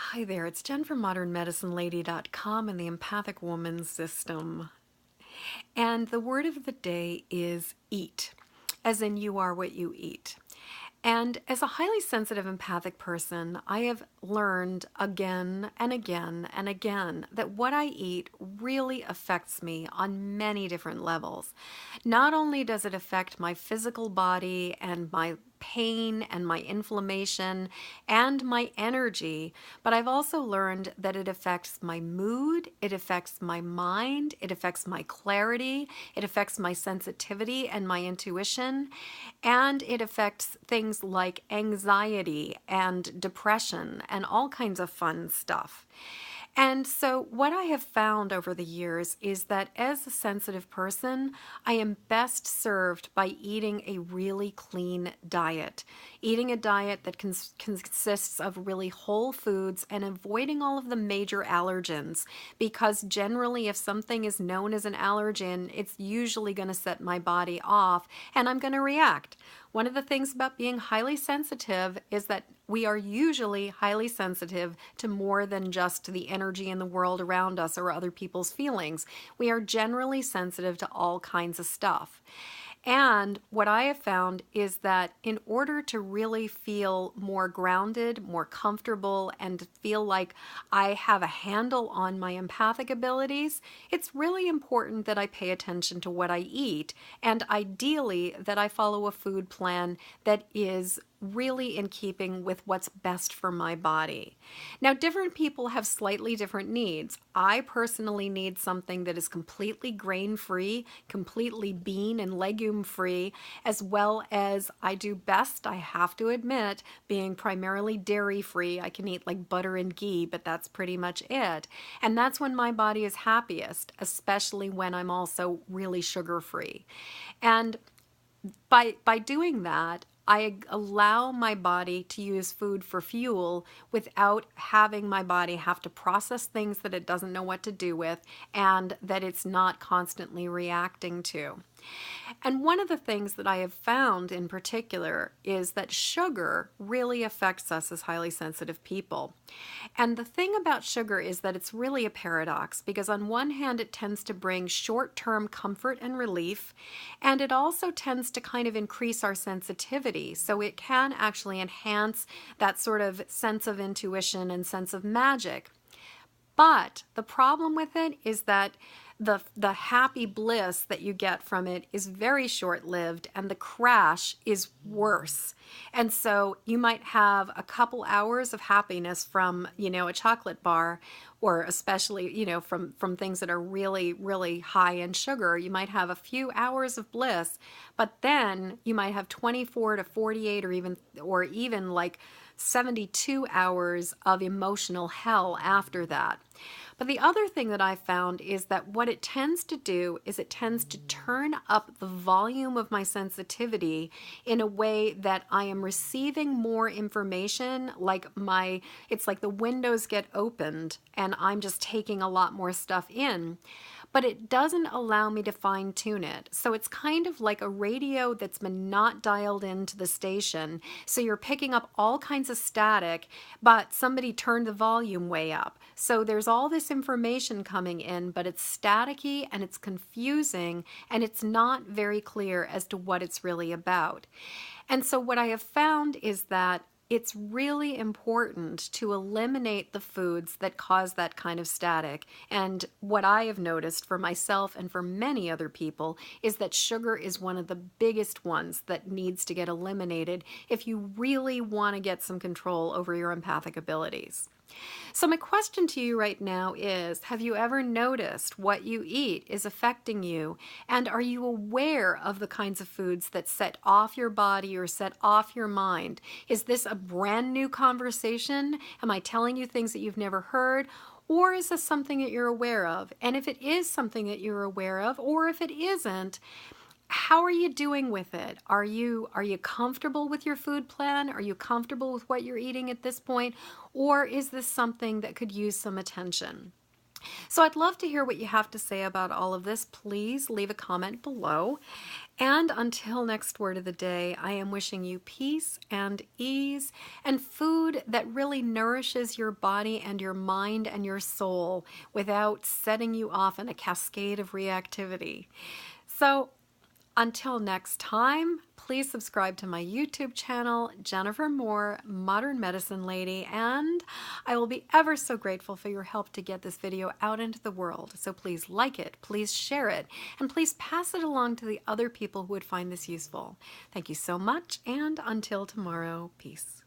Hi there, it's Jen from modernmedicinelady.com and the Empathic Woman System. And the word of the day is eat, as in you are what you eat. And as a highly sensitive empathic person, I have learned again and again and again that what I eat really affects me on many different levels. Not only does it affect my physical body and my pain and my inflammation and my energy, but I've also learned that it affects my mood, it affects my mind, it affects my clarity, it affects my sensitivity and my intuition, and it affects things like anxiety and depression and all kinds of fun stuff. And so what I have found over the years is that as a sensitive person, I am best served by eating a really clean diet. Eating a diet that consists of really whole foods and avoiding all of the major allergens, because generally if something is known as an allergen, it's usually going to set my body off and I'm going to react. One of the things about being highly sensitive is that we are usually highly sensitive to more than just the energy in the world around us or other people's feelings. We are generally sensitive to all kinds of stuff. And what I have found is that in order to really feel more grounded, more comfortable, and feel like I have a handle on my empathic abilities, it's really important that I pay attention to what I eat, and ideally that I follow a food plan that is really in keeping with what's best for my body. Now, different people have slightly different needs. I personally need something that is completely grain-free, completely bean and legume-free, as well as I do best, I have to admit, being primarily dairy-free. I can eat like butter and ghee, but that's pretty much it. And that's when my body is happiest, especially when I'm also really sugar-free. And by doing that, I allow my body to use food for fuel without having my body have to process things that it doesn't know what to do with and that it's not constantly reacting to. And one of the things that I have found in particular is that sugar really affects us as highly sensitive people. And the thing about sugar is that it's really a paradox, because on one hand it tends to bring short-term comfort and relief, and it also tends to kind of increase our sensitivity. So it can actually enhance that sort of sense of intuition and sense of magic. But the problem with it is that the happy bliss that you get from it is very short-lived, and the crash is worse. And so you might have a couple hours of happiness from, a chocolate bar, or especially, from things that are really, really high in sugar. You might have a few hours of bliss, but then you might have 24 to 48 or even like 72 hours of emotional hell after that. But the other thing that I found is that what it tends to do is it tends to turn up the volume of my sensitivity in a way that I am receiving more information, it's like the windows get opened and I'm just taking a lot more stuff in. But it doesn't allow me to fine tune it. So it's kind of like a radio that's been not dialed into the station. So you're picking up all kinds of static, but somebody turned the volume way up. So there's all this information coming in, but it's staticky and it's confusing and it's not very clear as to what it's really about. And so what I have found is that it's really important to eliminate the foods that cause that kind of static. And what I have noticed for myself and for many other people is that sugar is one of the biggest ones that needs to get eliminated if you really want to get some control over your empathic abilities. So my question to you right now is, have you ever noticed what you eat is affecting you? And are you aware of the kinds of foods that set off your body or set off your mind? Is this a brand new conversation? Am I telling you things that you've never heard? Or is this something that you're aware of? And if it is something that you're aware of, or if it isn't, how are you doing with it? Are you comfortable with your food plan? Are you comfortable with what you're eating at this point? Or is this something that could use some attention? So I'd love to hear what you have to say about all of this. Please leave a comment below. And until next word of the day, I am wishing you peace and ease and food that really nourishes your body and your mind and your soul without setting you off in a cascade of reactivity. So until next time, please subscribe to my YouTube channel, Jennifer Moore, Modern Medicine Lady, and I will be ever so grateful for your help to get this video out into the world. So please like it, please share it, and please pass it along to the other people who would find this useful. Thank you so much, and until tomorrow, peace.